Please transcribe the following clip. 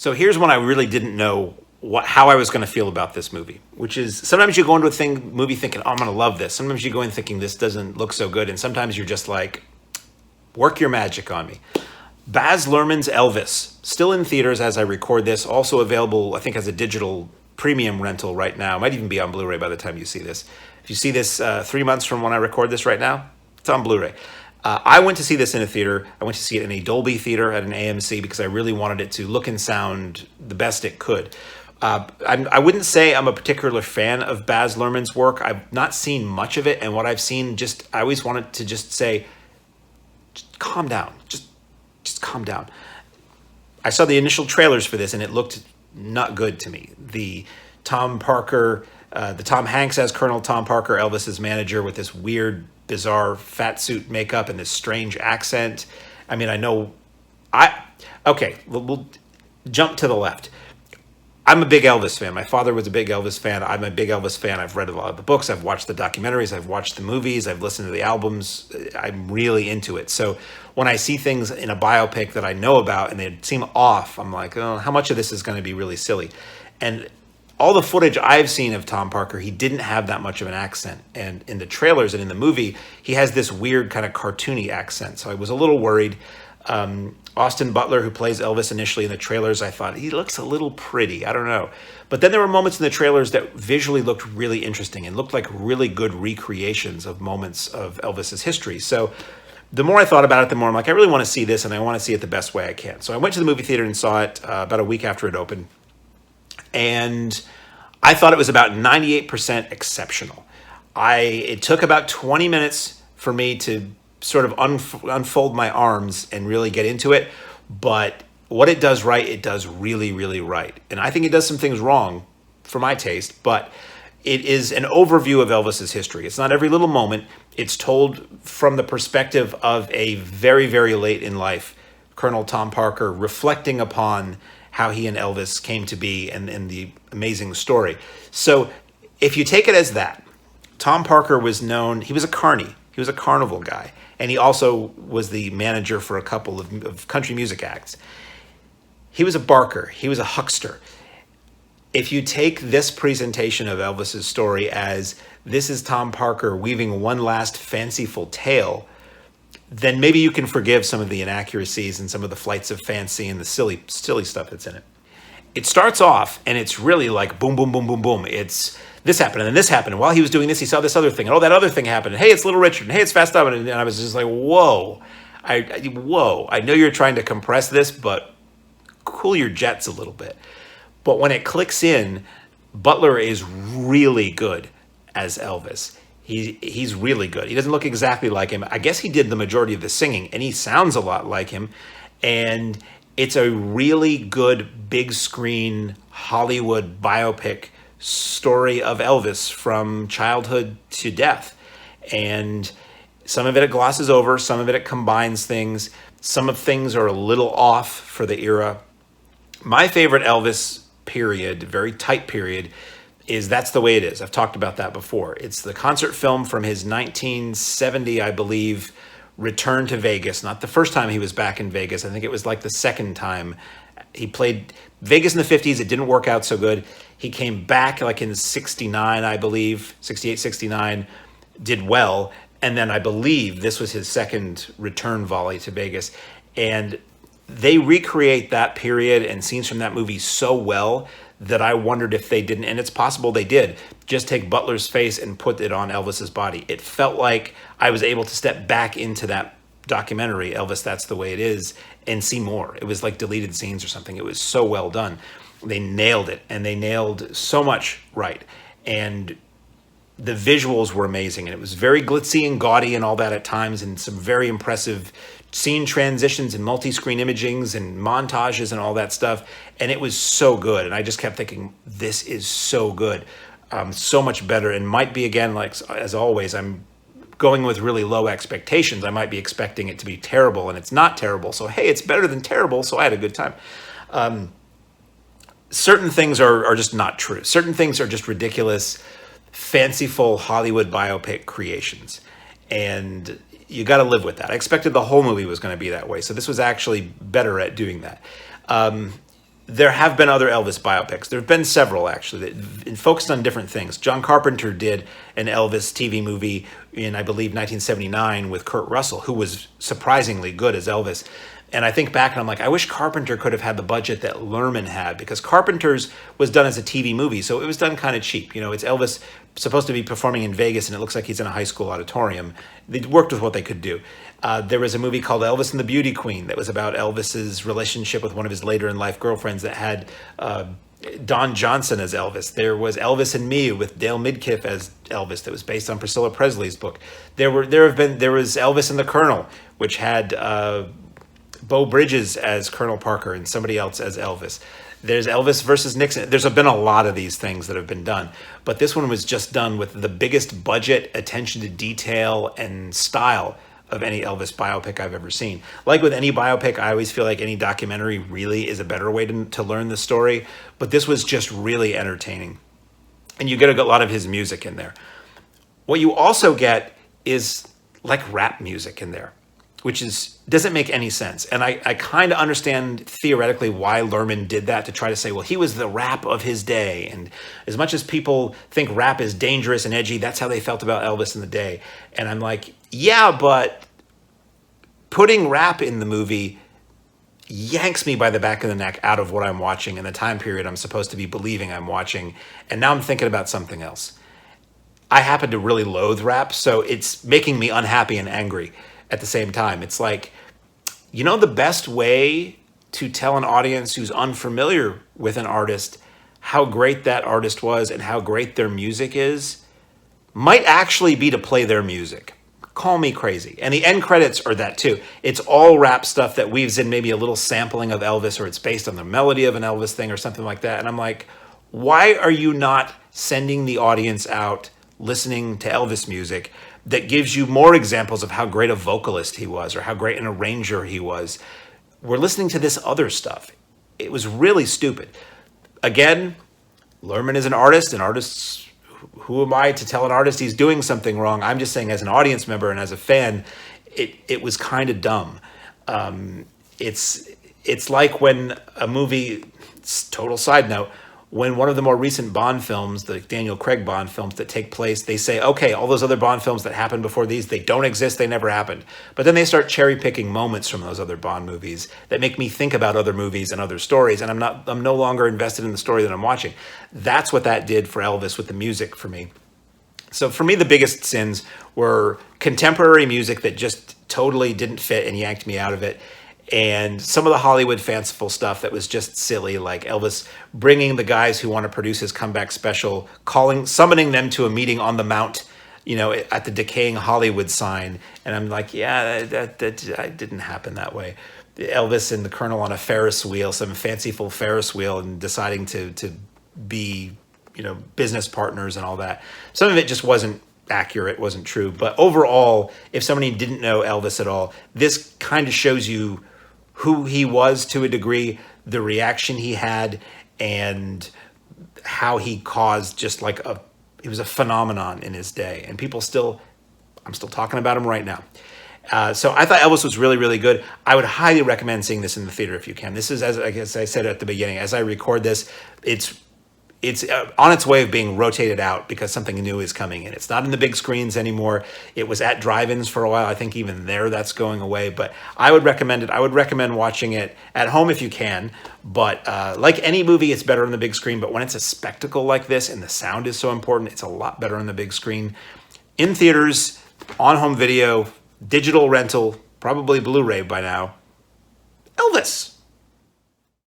So here's one I really didn't know how I was going to feel about this movie, which is sometimes you go into a movie thinking, oh, I'm going to love this. Sometimes you go in thinking this doesn't look so good. And sometimes you're just like, work your magic on me. Baz Luhrmann's Elvis, still in theaters as I record this, also available, I think, as a digital premium rental right now. It might even be on Blu-ray by the time you see this. If you see this 3 months from when I record this right now, it's on Blu-ray. I went to see this in a theater. I went to see it in a Dolby theater at an AMC because I really wanted it to look and sound the best it could. I wouldn't say I'm a particular fan of Baz Luhrmann's work. I've not seen much of it, and what I've seen, I always wanted to just say, just calm down. Just calm down. I saw the initial trailers for this, and it looked not good to me. The Tom Hanks as Colonel Tom Parker, Elvis's manager, with this weird, bizarre fat suit makeup and this strange accent. I mean, we'll jump to the left. I'm a big Elvis fan. My father was a big Elvis fan. I'm a big Elvis fan. I've read a lot of the books. I've watched the documentaries. I've watched the movies. I've listened to the albums. I'm really into it. So when I see things in a biopic that I know about and they seem off, I'm like, oh, how much of this is going to be really silly? And all the footage I've seen of Tom Parker, he didn't have that much of an accent. And in the trailers and in the movie, he has this weird kind of cartoony accent. So I was a little worried. Austin Butler, who plays Elvis initially in the trailers, I thought, he looks a little pretty. I don't know. But then there were moments in the trailers that visually looked really interesting and looked like really good recreations of moments of Elvis's history. So the more I thought about it, the more I'm like, I really want to see this, and I want to see it the best way I can. So I went to the movie theater and saw it about a week after it opened. And I thought it was about 98% exceptional. It took about 20 minutes for me to sort of unfold my arms and really get into it. But what it does right, it does really, really right. And I think it does some things wrong for my taste, but it is an overview of Elvis's history. It's not every little moment. It's told from the perspective of a very, very late in life Colonel Tom Parker reflecting upon how he and Elvis came to be and the amazing story. So if you take it as that, Tom Parker was known, he was a carny. He was a carnival guy. And he also was the manager for a couple of country music acts. He was a barker. He was a huckster. If you take this presentation of Elvis's story as this is Tom Parker weaving one last fanciful tale, then maybe you can forgive some of the inaccuracies and some of the flights of fancy and the silly stuff that's in it. It starts off and it's really like boom, boom, boom, boom, boom. It's this happened and then this happened. And while he was doing this, he saw this other thing. And oh, that other thing happened. And hey, it's Little Richard. And hey, it's Fast Up. And I was just like, whoa. I know you're trying to compress this, but cool your jets a little bit. But when it clicks in, Butler is really good as Elvis. He's really good. He doesn't look exactly like him. I guess he did the majority of the singing, and he sounds a lot like him. And it's a really good big screen Hollywood biopic story of Elvis from childhood to death. And some of it glosses over, some of it combines things. Some of things are a little off for the era. My favorite Elvis period, very tight period, is That's the Way It Is. I've talked about that before. It's the concert film from his 1970, I believe, return to Vegas. Not the first time he was back in Vegas. I think it was like the second time. He played Vegas in the 50s. It didn't work out so good. He came back like in 69, I believe, 68, 69, did well. And then I believe this was his second return volley to Vegas. And they recreate that period and scenes from that movie so well that I wondered if they didn't, and it's possible they did, just take Butler's face and put it on Elvis's body. It felt like I was able to step back into that documentary, Elvis, That's the Way It Is, and see more. It was like deleted scenes or something. It was so well done. They nailed it, and they nailed so much right. And the visuals were amazing, and it was very glitzy and gaudy and all that at times, and some very impressive scene transitions and multi-screen imagings and montages and all that stuff. And it was so good. And I just kept thinking, this is so good. So much better. And might be, again, like as always, I'm going with really low expectations. I might be expecting it to be terrible, and it's not terrible. So, hey, it's better than terrible. So I had a good time. Certain things are just not true. Certain things are just ridiculous, fanciful Hollywood biopic creations. And you got to live with that. I expected the whole movie was going to be that way. So this was actually better at doing that. there have been other Elvis biopics. There have been several, actually, that focused on different things. John Carpenter did an Elvis TV movie in, I believe, 1979 with Kurt Russell, who was surprisingly good as Elvis. And I think back and I'm like, I wish Carpenter could have had the budget that Luhrmann had, because Carpenter's was done as a TV movie, so it was done kind of cheap. You know, it's Elvis supposed to be performing in Vegas, and it looks like he's in a high school auditorium. They worked with what they could do. There was a movie called Elvis and the Beauty Queen that was about Elvis's relationship with one of his later in life girlfriends that had Don Johnson as Elvis. There was Elvis and Me with Dale Midkiff as Elvis that was based on Priscilla Presley's book. There was Elvis and the Colonel, which had Beau Bridges as Colonel Parker and somebody else as Elvis. There's Elvis versus Nixon. There's been a lot of these things that have been done, but this one was just done with the biggest budget, attention to detail, and style of any Elvis biopic I've ever seen. Like with any biopic, I always feel like any documentary really is a better way to learn the story, but this was just really entertaining. And you get a lot of his music in there. What you also get is like rap music in there, which doesn't make any sense. And I kind of understand theoretically why Luhrmann did that, to try to say, well, he was the rap of his day. And as much as people think rap is dangerous and edgy, that's how they felt about Elvis in the day. And I'm like, yeah, but putting rap in the movie yanks me by the back of the neck out of what I'm watching in the time period I'm supposed to be believing I'm watching. And now I'm thinking about something else. I happen to really loathe rap, so it's making me unhappy and angry at the same time. It's like, you know, the best way to tell an audience who's unfamiliar with an artist how great that artist was and how great their music is might actually be to play their music. Call me crazy. And the end credits are that too. It's all rap stuff that weaves in maybe a little sampling of Elvis, or it's based on the melody of an Elvis thing or something like that. And I'm like, why are you not sending the audience out listening to Elvis music that gives you more examples of how great a vocalist he was or how great an arranger he was? We're listening to this other stuff. It was really stupid. Again, Luhrmann is an artist, and artists, who am I to tell an artist he's doing something wrong? I'm just saying, as an audience member and as a fan, it was kind of dumb. It's like when a movie, total side note, when one of the more recent Bond films, the Daniel Craig Bond films that take place, they say, okay, all those other Bond films that happened before these, they don't exist, they never happened. But then they start cherry picking moments from those other Bond movies that make me think about other movies and other stories, and I'm no longer invested in the story that I'm watching. That's what that did for Elvis with the music for me. So for me, the biggest sins were contemporary music that just totally didn't fit and yanked me out of it, and some of the Hollywood fanciful stuff that was just silly, like Elvis bringing the guys who want to produce his comeback special, summoning them to a meeting on the Mount, you know, at the decaying Hollywood sign. And I'm like, yeah, that didn't happen that way. Elvis and the Colonel on a Ferris wheel, some fanciful Ferris wheel, and deciding to be, you know, business partners and all that. Some of it just wasn't accurate, wasn't true. But overall, if somebody didn't know Elvis at all, this kind of shows you who he was to a degree, the reaction he had, and how he caused just like he was a phenomenon in his day. And I'm still talking about him right now. So I thought Elvis was really, really good. I would highly recommend seeing this in the theater if you can. This is, as I said at the beginning, as I record this, it's on its way of being rotated out because something new is coming in. It's not in the big screens anymore. It was at drive-ins for a while. I think even there that's going away. But I would recommend it. I would recommend watching it at home if you can. But like any movie, it's better on the big screen. But when it's a spectacle like this and the sound is so important, it's a lot better on the big screen. In theaters, on home video, digital rental, probably Blu-ray by now. Elvis.